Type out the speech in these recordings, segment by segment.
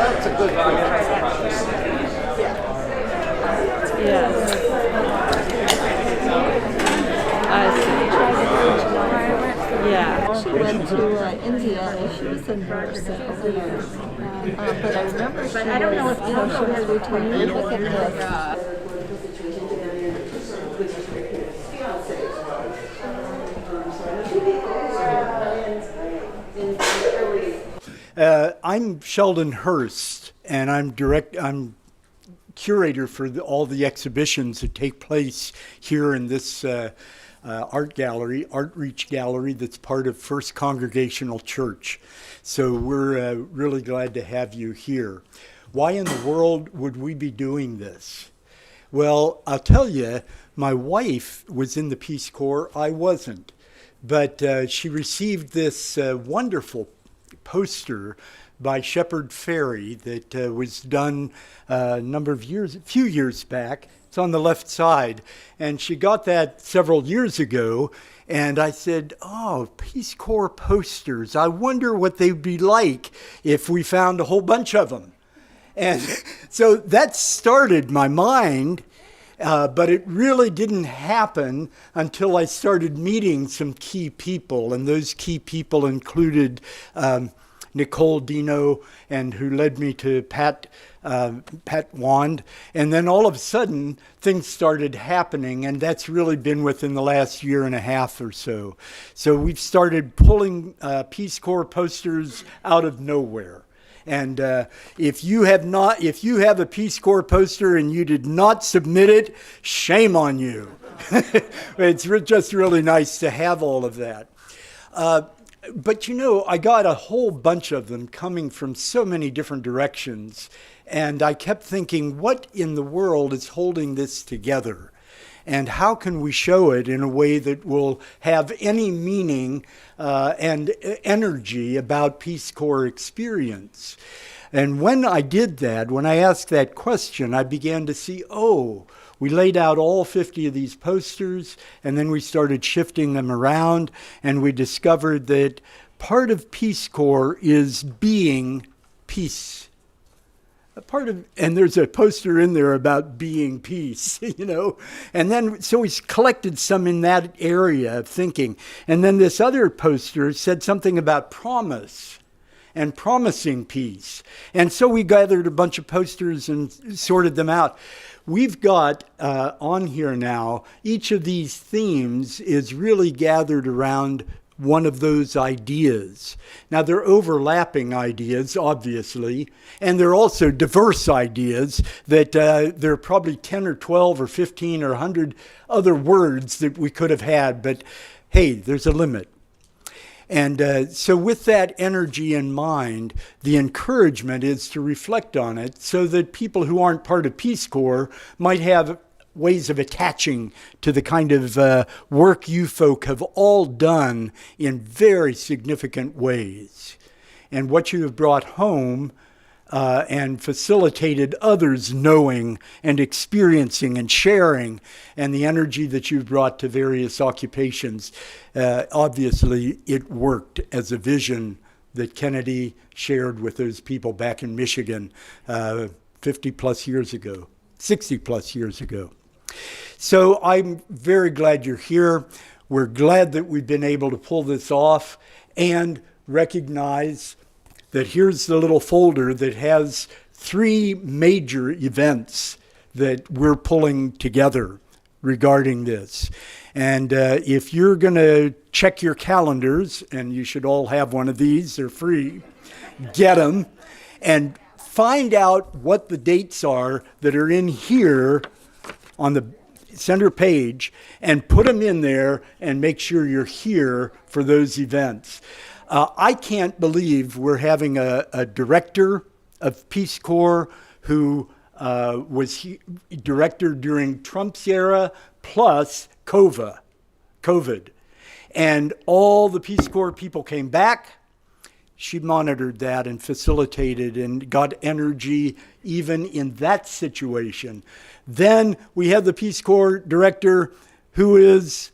that's a good one. Yes. I see. Yeah. She went to India and she was a nurse for years. But I remember she I don't know if she was retired. Look at this. I'm Sheldon Hurst, and I'm curator for all the exhibitions that take place here in this art gallery, ArtReach gallery, that's part of First Congregational Church. So we're really glad to have you here. Why in the world would we be doing this? Well, I'll tell you, my wife was in the Peace Corps. I wasn't. But she received this wonderful poster by Shepard Fairey that was done a few years back. It's on the left side. And she got that several years ago. And I said, oh, Peace Corps posters. I wonder what they'd be like if we found a whole bunch of them. And so that started my mind. But it really didn't happen until I started meeting some key people. And those key people included Nicole Dino, and who led me to Pat Wand. And then all of a sudden, things started happening. And that's really been within the last year and a half or so. So we've started pulling Peace Corps posters out of nowhere. And if you have a Peace Corps poster and you did not submit it, shame on you. It's just really nice to have all of that. But you know, I got a whole bunch of them coming from so many different directions. And I kept thinking, what in the world is holding this together? And how can we show it in a way that will have any meaning and energy about Peace Corps experience? And when I did that, when I asked that question, I began to see, we laid out all 50 of these posters, and then we started shifting them around, and we discovered that part of Peace Corps is being peace. And there's a poster in there about being peace, you know. And then, so we collected some in that area of thinking. And then this other poster said something about promise and promising peace. And so we gathered a bunch of posters and sorted them out. We've got on here now, each of these themes is really gathered around one of those ideas. Now, they're overlapping ideas, obviously, and they're also diverse ideas that there are probably 10 or 12 or 15 or 100 other words that we could have had, but hey, there's a limit. And so with that energy in mind, the encouragement is to reflect on it so that people who aren't part of Peace Corps might have ways of attaching to the kind of work you folk have all done in very significant ways. And what you have brought home and facilitated others knowing and experiencing and sharing, and the energy that you've brought to various occupations, obviously it worked as a vision that Kennedy shared with those people back in Michigan 50 plus years ago, 60 plus years ago. So I'm very glad you're here. We're glad that we've been able to pull this off and recognize that here's the little folder that has 3 major events that we're pulling together regarding this. And if you're going to check your calendars, and you should all have one of these, they're free, get them, and find out what the dates are that are in here on the center page, and put them in there and make sure you're here for those events. I can't believe we're having a director of Peace Corps who was director during Trump's era, plus COVID. And all the Peace Corps people came back. She monitored that and facilitated and got energy even in that situation. Then we have the Peace Corps director who is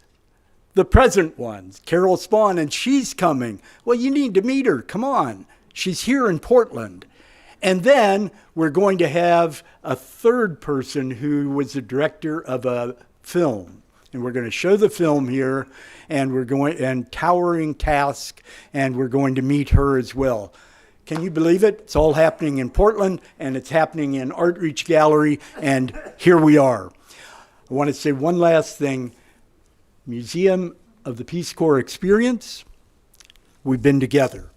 the present one, Carol Spawn, and she's coming. Well, you need to meet her. Come on. She's here in Portland. And then we're going to have a third person who was the director of a film. And we're going to show the film here, and Towering Task, and we're going to meet her as well. Can you believe it? It's all happening in Portland, and it's happening in ArtReach Gallery, and here we are. I want to say one last thing. Museum of the Peace Corps Experience, we've been together.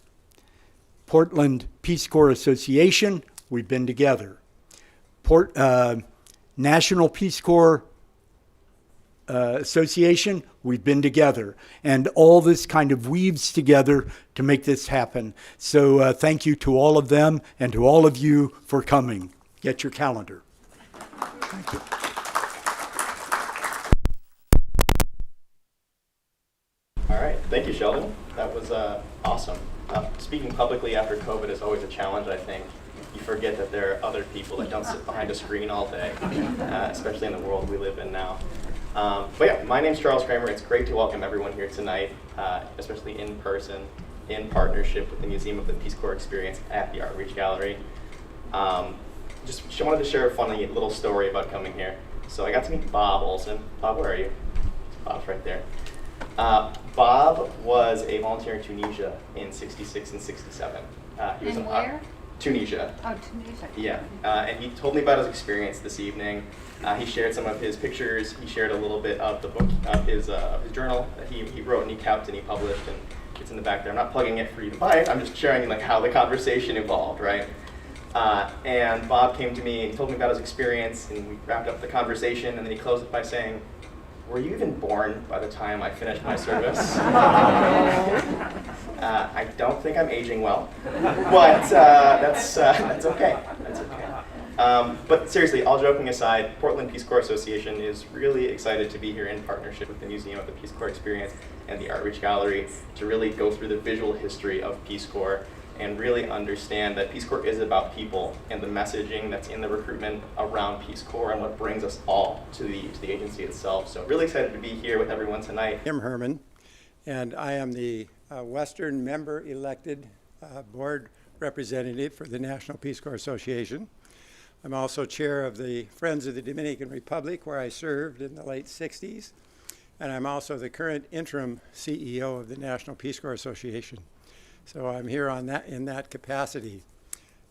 Portland Peace Corps Association, we've been together. National Peace Corps Association, we've been together. And all this kind of weaves together to make this happen. So thank you to all of them and to all of you for coming. Get your calendar. Thank you. All right, thank you, Sheldon. That was awesome. Speaking publicly after COVID is always a challenge, I think. You forget that there are other people that don't sit behind a screen all day, especially in the world we live in now. But yeah, my name's Charles Kramer. It's great to welcome everyone here tonight, especially in person, in partnership with the Museum of the Peace Corps Experience at the ArtReach Gallery. Just wanted to share a funny little story about coming here. So I got to meet Bob Olson. Bob, where are you? Bob's right there. Bob was a volunteer in Tunisia in '66 and '67. He was where? Tunisia. Oh, Tunisia. Yeah, and he told me about his experience this evening. He shared some of his pictures. He shared a little bit of the book, of his journal that he wrote and he kept and he published, and it's in the back there. I'm not plugging it for you to buy it. I'm just sharing like how the conversation evolved, right? And Bob came to me and told me about his experience, and we wrapped up the conversation, and then he closed it by saying, "Were you even born by the time I finished my service?" I don't think I'm aging well, but that's okay. That's okay. But seriously, all joking aside, Portland Peace Corps Association is really excited to be here in partnership with the Museum of the Peace Corps Experience and the ArtReach Gallery to really go through the visual history of Peace Corps and really understand that Peace Corps is about people and the messaging that's in the recruitment around Peace Corps and what brings us all to the agency itself. So really excited to be here with everyone tonight. I'm Herman, and I am the Western member-elected board representative for the National Peace Corps Association. I'm also chair of the Friends of the Dominican Republic, where I served in the late 60s, and I'm also the current interim CEO of the National Peace Corps Association. So I'm here in that capacity.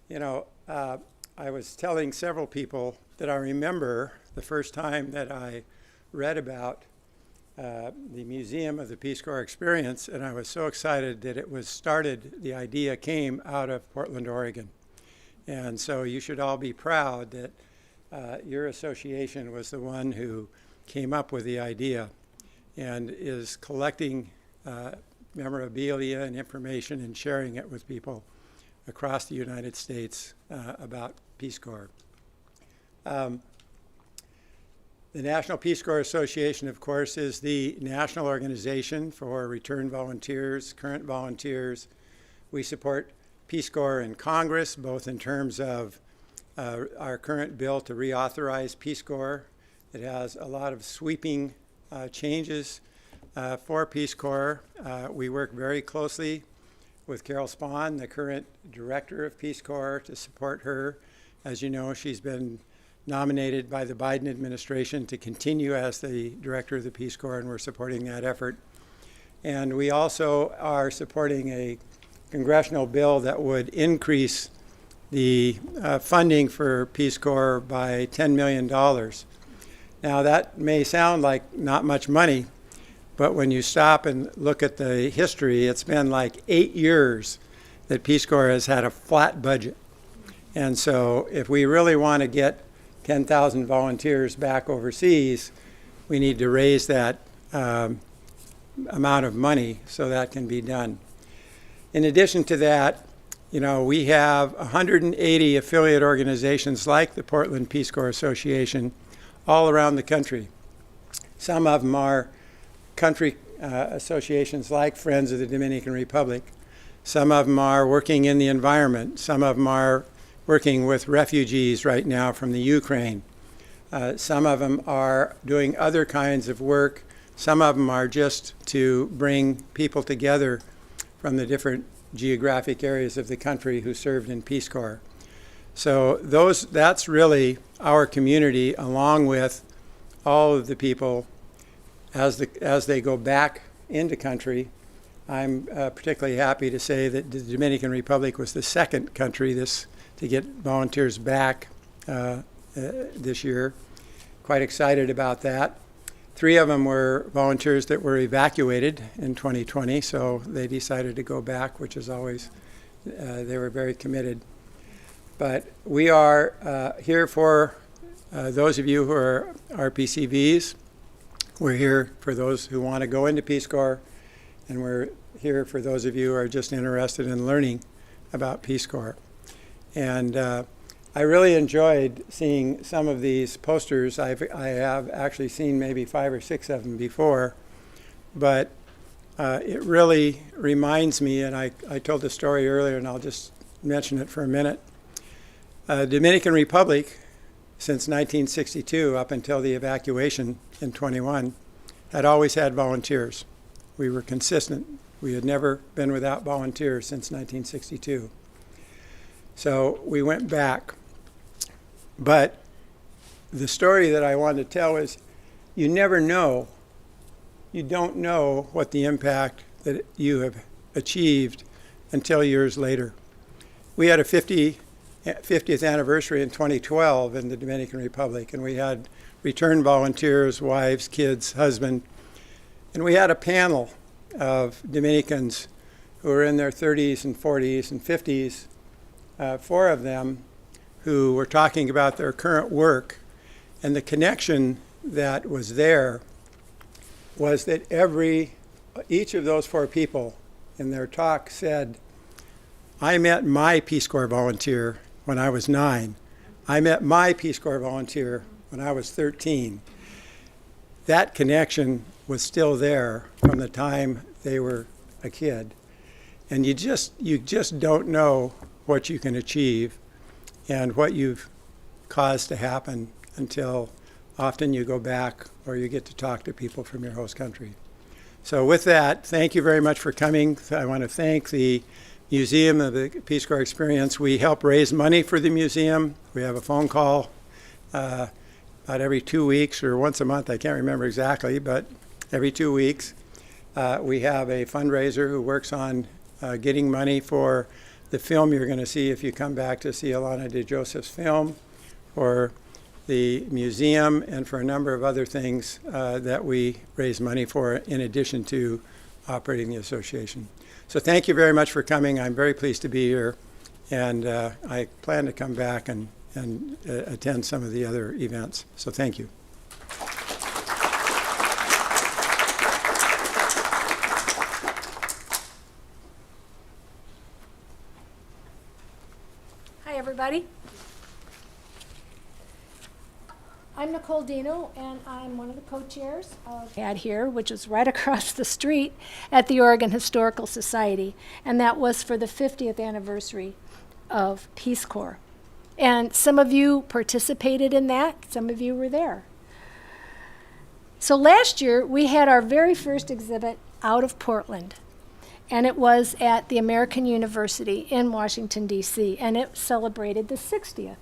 You know, I was telling several people that I remember the first time that I read about the Museum of the Peace Corps Experience, and I was so excited that the idea came out of Portland, Oregon. And so you should all be proud that your association was the one who came up with the idea and is collecting memorabilia and information and sharing it with people across the United States about Peace Corps. The National Peace Corps Association, of course, is the national organization for returned volunteers, current volunteers. We support Peace Corps in Congress, both in terms of our current bill to reauthorize Peace Corps. It has a lot of sweeping changes for Peace Corps. We work very closely with Carol Spahn, the current director of Peace Corps, to support her. As you know, she's been nominated by the Biden administration to continue as the director of the Peace Corps, and we're supporting that effort. And we also are supporting a congressional bill that would increase the funding for Peace Corps by $10 million. Now that may sound like not much money, but when you stop and look at the history, it's been like 8 years that Peace Corps has had a flat budget. And so if we really want to get 10,000 volunteers back overseas, we need to raise that amount of money so that can be done. In addition to that, you know, we have 180 affiliate organizations like the Portland Peace Corps Association all around the country. Some of them are country associations like Friends of the Dominican Republic. Some of them are working in the environment. Some of them are working with refugees right now from the Ukraine. Some of them are doing other kinds of work. Some of them are just to bring people together from the different geographic areas of the country who served in Peace Corps. So that's really our community, along with all of the people as they go back into country. I'm particularly happy to say that the Dominican Republic was the second country to get volunteers back this year. Quite excited about that. 3 of them were volunteers that were evacuated in 2020, so they decided to go back, which is always, they were very committed. But we are here for those of you who are RPCVs. We're here for those who want to go into Peace Corps, and we're here for those of you who are just interested in learning about Peace Corps. And I really enjoyed seeing some of these posters. I have actually seen maybe 5 or 6 of them before, but it really reminds me, and I told the story earlier, and I'll just mention it for a minute. Dominican Republic, since 1962 up until the evacuation in 21, had always had volunteers. We were consistent. We had never been without volunteers since 1962. So we went back. But the story that I wanted to tell is, you never know, you don't know what the impact that you have achieved until years later. We had a 50th anniversary in 2012 in the Dominican Republic, and we had returned volunteers, wives, kids, husband, and we had a panel of Dominicans who were in their 30s and 40s and 50s, 4 of them, who were talking about their current work. And the connection that was there was that each of those 4 people in their talk said, I met my Peace Corps volunteer when I was 9. I met my Peace Corps volunteer when I was 13. That connection was still there from the time they were a kid. And you just don't know what you can achieve and what you've caused to happen until often you go back or you get to talk to people from your host country. So with that, thank you very much for coming. I want to thank the Museum of the Peace Corps Experience. We help raise money for the museum. We have a phone call about every 2 weeks or once a month, I can't remember exactly, but every 2 weeks. We have a fundraiser who works on getting money for the film you're going to see if you come back to see Alana de Joseph's film, for the museum, and for a number of other things that we raise money for in addition to operating the association. So thank you very much for coming. I'm very pleased to be here, and I plan to come back and attend some of the other events. So thank you. Hi, everybody. I'm Nicole Dino, and I'm one of the co-chairs of AD here, which is right across the street at the Oregon Historical Society, and that was for the 50th anniversary of Peace Corps. And some of you participated in that, some of you were there. So last year, we had our very first exhibit out of Portland, and it was at the American University in Washington, D.C., and it celebrated the 60th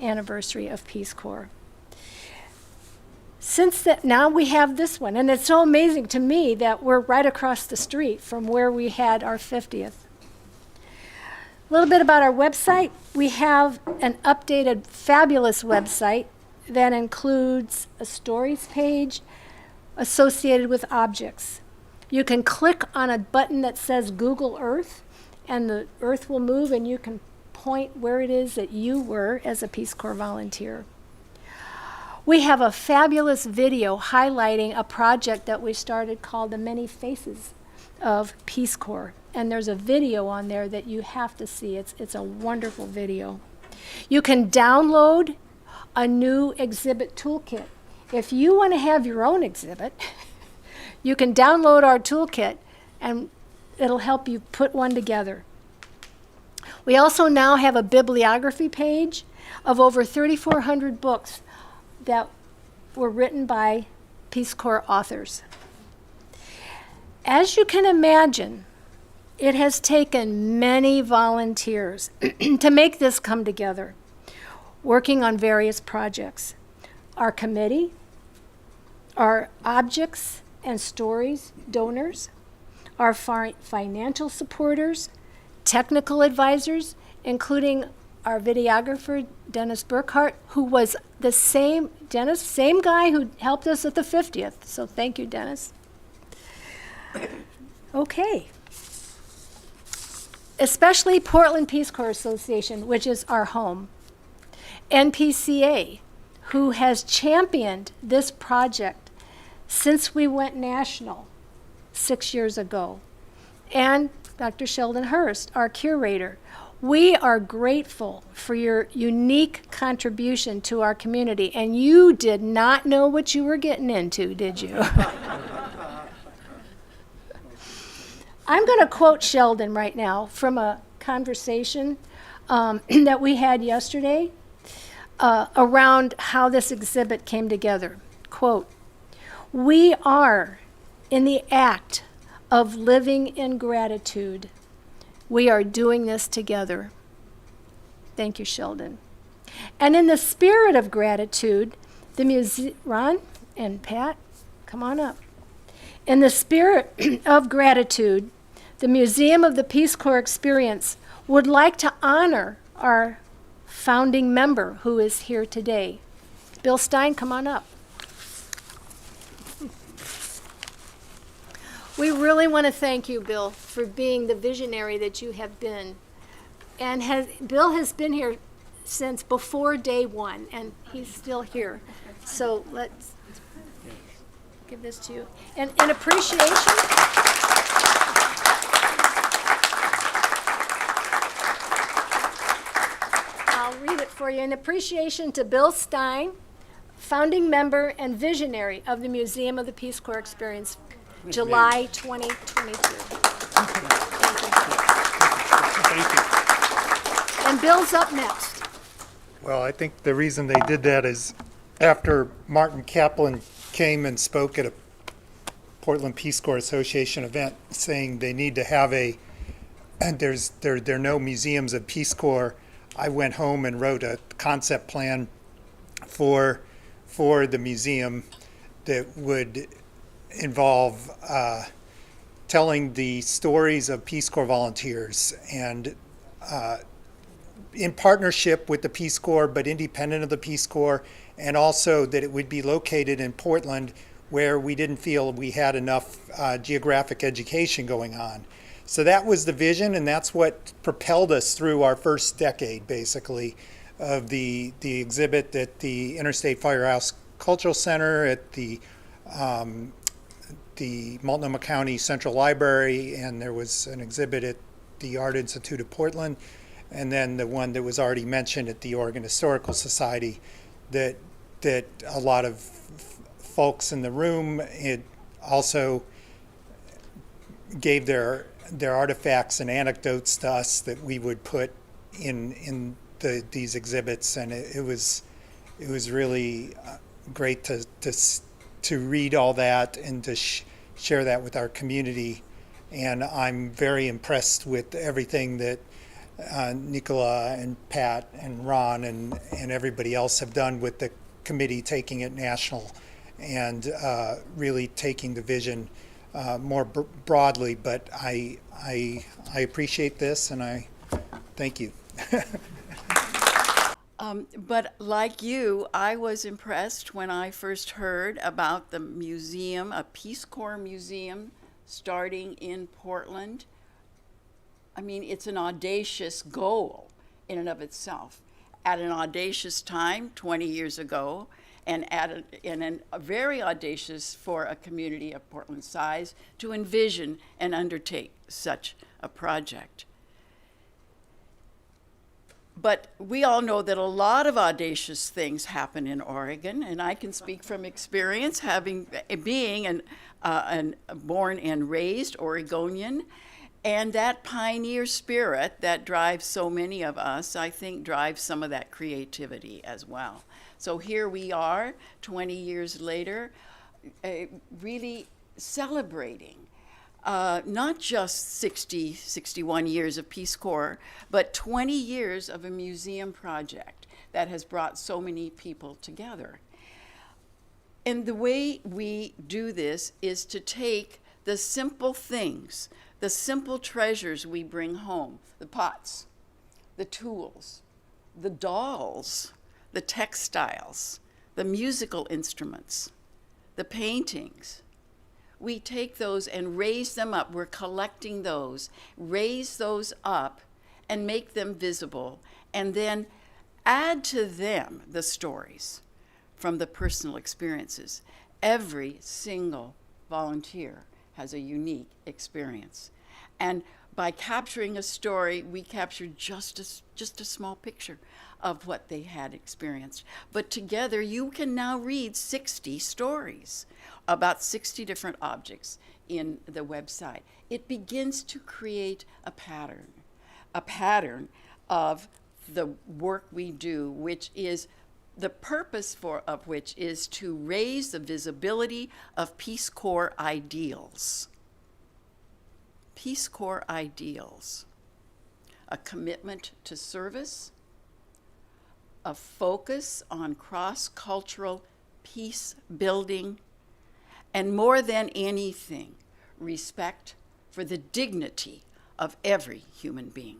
anniversary of Peace Corps. Since that, now we have this one, and it's so amazing to me that we're right across the street from where we had our 50th. A little bit about our website. We have an updated, fabulous website that includes a stories page associated with objects. You can click on a button that says Google Earth, and the Earth will move, and you can point where it is that you were as a Peace Corps volunteer. We have a fabulous video highlighting a project that we started called The Many Faces of Peace Corps. And there's a video on there that you have to see. It's a wonderful video. You can download a new exhibit toolkit. If you want to have your own exhibit, you can download our toolkit and it'll help you put one together. We also now have a bibliography page of over 3,400 books that were written by Peace Corps authors. As you can imagine, It has taken many volunteers to make this come together, working on various projects. Our committee, our objects and stories donors, our financial supporters, technical advisors, including our videographer, Dennis Burkhart, who was the same guy who helped us at the 50th. So thank you, Dennis. Okay. Especially Portland Peace Corps Association, which is our home. NPCA, who has championed this project since we went national 6 years ago. And Dr. Sheldon Hurst, our curator. We are grateful for your unique contribution to our community, and you did not know what you were getting into, did you? I'm going to quote Sheldon right now from a conversation that we had yesterday around how this exhibit came together. Quote, "We are in the act of living in gratitude. We are doing this together." Thank you, Sheldon. And in the spirit of gratitude, Ron and Pat, come on up. In the spirit of gratitude, the Museum of the Peace Corps Experience would like to honor our founding member who is here today. Bill Stein, come on up. We really want to thank you, Bill, for being the visionary that you have been. And Bill has been here since before day one, and he's still here. So let's give this to you. And in appreciation, I'll read it for you. In appreciation to Bill Stein, founding member and visionary of the Museum of the Peace Corps Experience, July 2022. Thank you. And Bill's up next. Well, I think the reason they did that is after Martin Kaplan came and spoke at a Portland Peace Corps Association event saying they need to have and there are no museums of Peace Corps, I went home and wrote a concept plan for the museum that would involve telling the stories of Peace Corps volunteers and in partnership with the Peace Corps, but independent of the Peace Corps, and also that it would be located in Portland where we didn't feel we had enough geographic education going on. So that was the vision, and that's what propelled us through our first decade, basically, of the exhibit at the Interstate Firehouse Cultural Center, at the Multnomah County Central Library, and there was an exhibit at the Art Institute of Portland, and then the one that was already mentioned at the Oregon Historical Society that a lot of folks in the room, it also gave their artifacts and anecdotes to us that we would put in these exhibits, and it was really great to read all that and to share that with our community. And I'm very impressed with everything that Nicola and Pat and Ron and everybody else have done with the committee, taking it national and really taking the vision more broadly. But I appreciate this, and I thank you. But like you, I was impressed when I first heard about the museum, a Peace Corps museum starting in Portland. I mean, it's an audacious goal in and of itself. At an audacious time, 20 years ago, and very audacious for a community of Portland size to envision and undertake such a project. But we all know that a lot of audacious things happen in Oregon, and I can speak from experience, being born and raised Oregonian, and that pioneer spirit that drives so many of us, I think, drives some of that creativity as well. So here we are, 20 years later, really celebrating not just 60, 61 years of Peace Corps, but 20 years of a museum project that has brought so many people together. And the way we do this is to take the simple things, the simple treasures we bring home, the pots, the tools, the dolls, the textiles, the musical instruments, the paintings. We take those and raise them up. We're collecting those, raise those up and make them visible, and then add to them the stories from the personal experiences. Every single volunteer has a unique experience. And by capturing a story, we captured just a small picture of what they had experienced. But together, you can now read 60 stories about 60 different objects in the website. It begins to create a pattern of the work we do, which is the purpose of which is to raise the visibility of Peace Corps ideals. Peace Corps ideals. A commitment to service, a focus on cross-cultural peace building, and more than anything, respect for the dignity of every human being.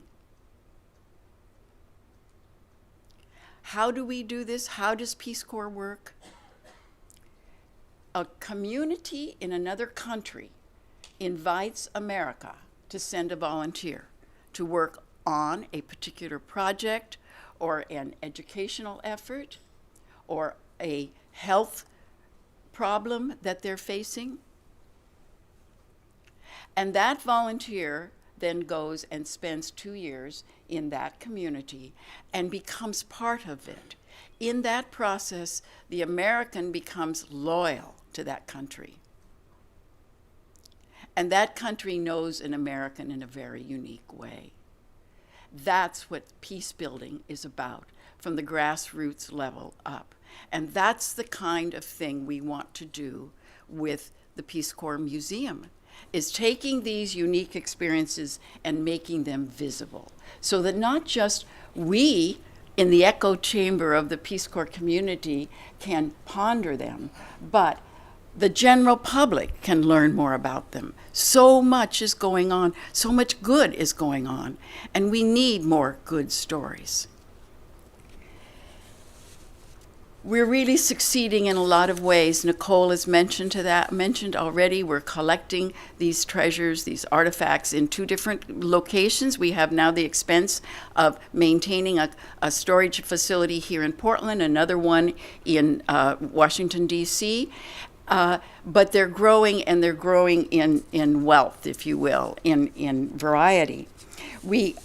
How do we do this? How does Peace Corps work? A community in another country invites America to send a volunteer to work on a particular project or an educational effort or a health problem that they're facing. And that volunteer then goes and spends 2 years in that community and becomes part of it. In that process, the American becomes loyal to that country. And that country knows an American in a very unique way. That's what peace building is about, from the grassroots level up. And that's the kind of thing we want to do with the Peace Corps Museum, is taking these unique experiences and making them visible, so that not just we in the echo chamber of the Peace Corps community can ponder them, but the general public can learn more about them. So much is going on, so much good is going on, and we need more good stories. We're really succeeding in a lot of ways. Nicole has mentioned already. We're collecting these treasures, these artifacts in 2 different locations. We have now the expense of maintaining a storage facility here in Portland, another one in Washington, D.C. But they're growing, and they're growing in wealth, if you will, in variety. We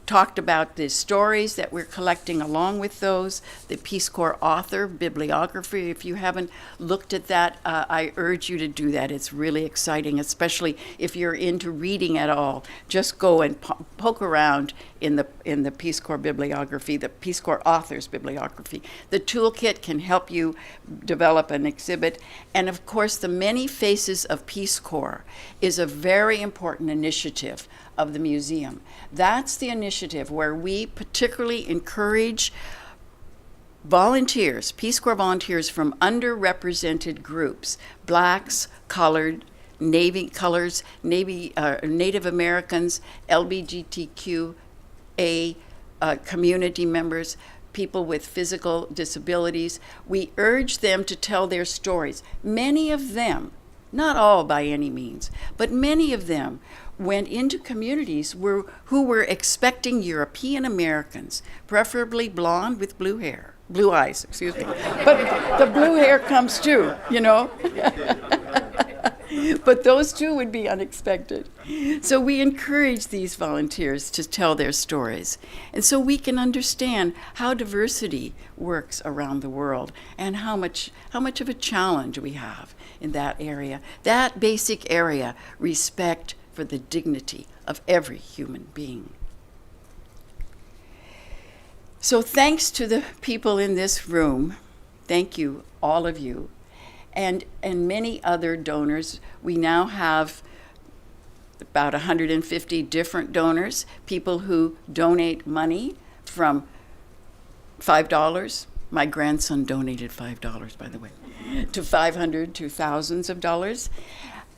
talked about the stories that we're collecting along with those, the Peace Corps author bibliography. If you haven't looked at that, I urge you to do that. It's really exciting, especially if you're into reading at all. Just go and poke around in the Peace Corps bibliography, the Peace Corps author's bibliography. The toolkit can help you develop an exhibit. And of course, the Many Faces of Peace Corps is a very important initiative of the museum. That's the initiative where we particularly encourage volunteers, Peace Corps volunteers from underrepresented groups, Blacks, colored, Native Americans, LGBTQA community members, people with physical disabilities. We urge them to tell their stories. Many of them, not all by any means, but many of them went into communities who were expecting European Americans, preferably blonde with blue eyes, excuse me. But the blue hair comes too, you know. But those two would be unexpected. So we encourage these volunteers to tell their stories. And so we can understand how diversity works around the world and how much of a challenge we have in that area. That basic area, respect for the dignity of every human being. So thanks to the people in this room, thank you, all of you, and many other donors. We now have about 150 different donors, people who donate money from $5. My grandson donated $5, by the way, to $500 to thousands of dollars.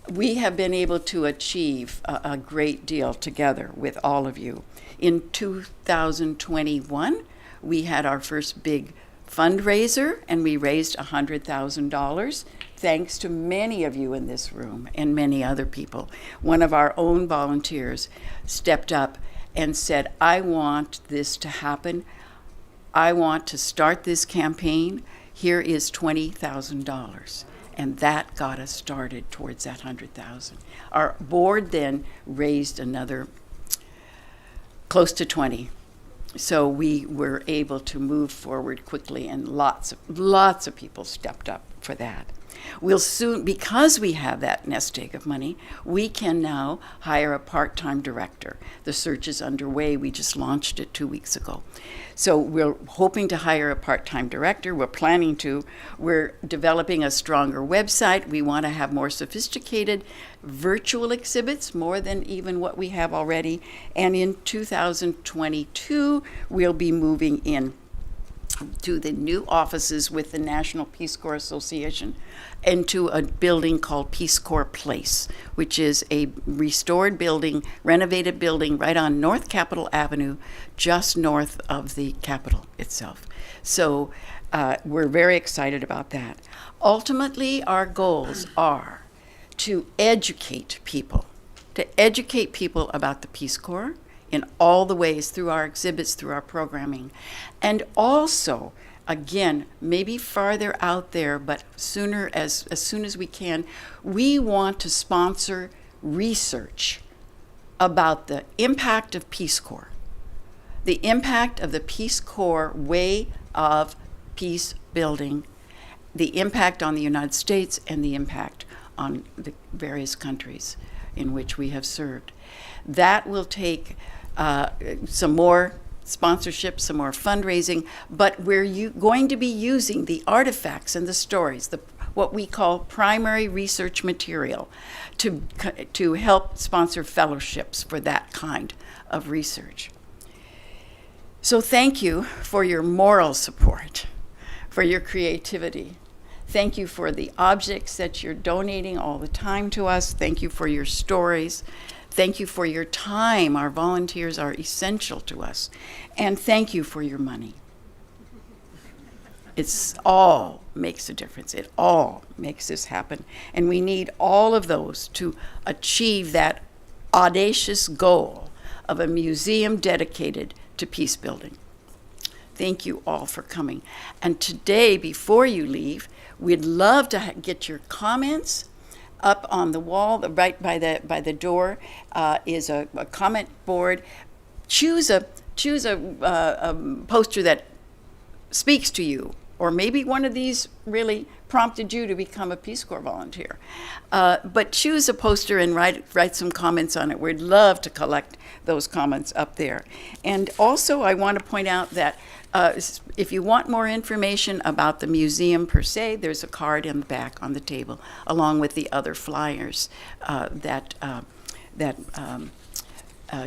We have been able to achieve a great deal together with all of you. In 2021, we had our first big fundraiser, and we raised $100,000 thanks to many of you in this room and many other people. One of our own volunteers stepped up and said, I want this to happen. I want to start this campaign. Here is $20,000. And that got us started towards that 100,000. Our board then raised another close to 20. So we were able to move forward quickly, and lots of people stepped up for that. We'll soon, because we have that nest egg of money, we can now hire a part-time director. The search is underway. We just launched it 2 weeks ago. So we're hoping to hire a part-time director. We're planning to. We're developing a stronger website. We want to have more sophisticated virtual exhibits, more than even what we have already. And in 2022, we'll be moving in to the new offices with the National Peace Corps Association into a building called Peace Corps Place, which is a restored building, renovated building right on North Capitol Avenue, just north of the Capitol itself. So we're very excited about that. Ultimately, our goals are to educate people about the Peace Corps in all the ways, through our exhibits, through our programming. And also, again, maybe farther out there, but sooner, as soon as we can, we want to sponsor research about the impact of Peace Corps, the impact of the Peace Corps way of peace building, the impact on the United States, and the impact on the various countries in which we have served. That will take some more sponsorship, some more fundraising, but we're going to be using the artifacts and the stories, what we call primary research material, to help sponsor fellowships for that kind of research. So thank you for your moral support, for your creativity. Thank you for the objects that you're donating all the time to us. Thank you for your stories. Thank you for your time. Our volunteers are essential to us. And thank you for your money. It's all makes a difference. It all makes this happen. And we need all of those to achieve that audacious goal of a museum dedicated to peace building. Thank you all for coming. And today, before you leave, we'd love to get your comments. Up on the wall, right by the door, is a comment board. Choose a poster that speaks to you, or maybe one of these really prompted you to become a Peace Corps volunteer. But choose a poster and write some comments on it. We'd love to collect those comments up there. And also, I want to point out that if you want more information about the museum per se, there's a card in the back on the table, along with the other flyers that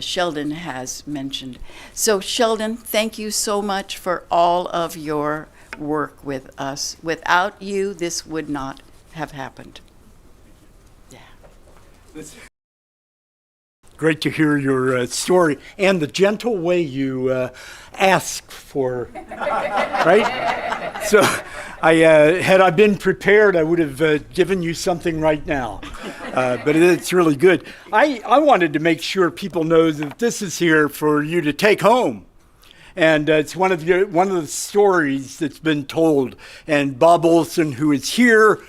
Sheldon has mentioned. So Sheldon, thank you so much for all of your work with us. Without you, this would not have happened. Yeah. Great to hear your story and the gentle way you ask for, right? So had I been prepared, I would have given you something right now. But it's really good. I wanted to make sure people know that this is here for you to take home. And it's one of the stories that's been told. And Bob Olson, who is here,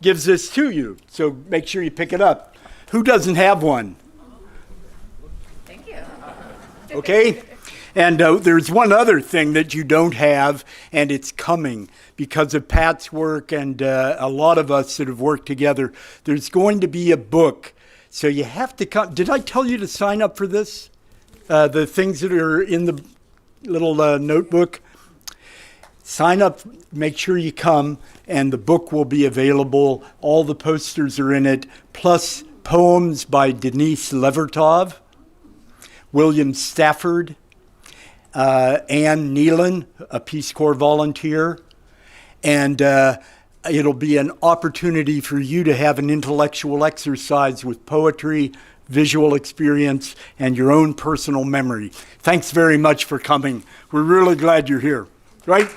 gives this to you. So make sure you pick it up. Who doesn't have one? Okay? And there's one other thing that you don't have, and it's coming because of Pat's work and a lot of us that have worked together. There's going to be a book. So you have to come. Did I tell you to sign up for this? The things that are in the little notebook? Sign up, make sure you come, and the book will be available. All the posters are in it, plus poems by Denise Levertov, William Stafford, Ann Nealon, a Peace Corps volunteer, and it'll be an opportunity for you to have an intellectual exercise with poetry, visual experience, and your own personal memory. Thanks very much for coming. We're really glad you're here, right?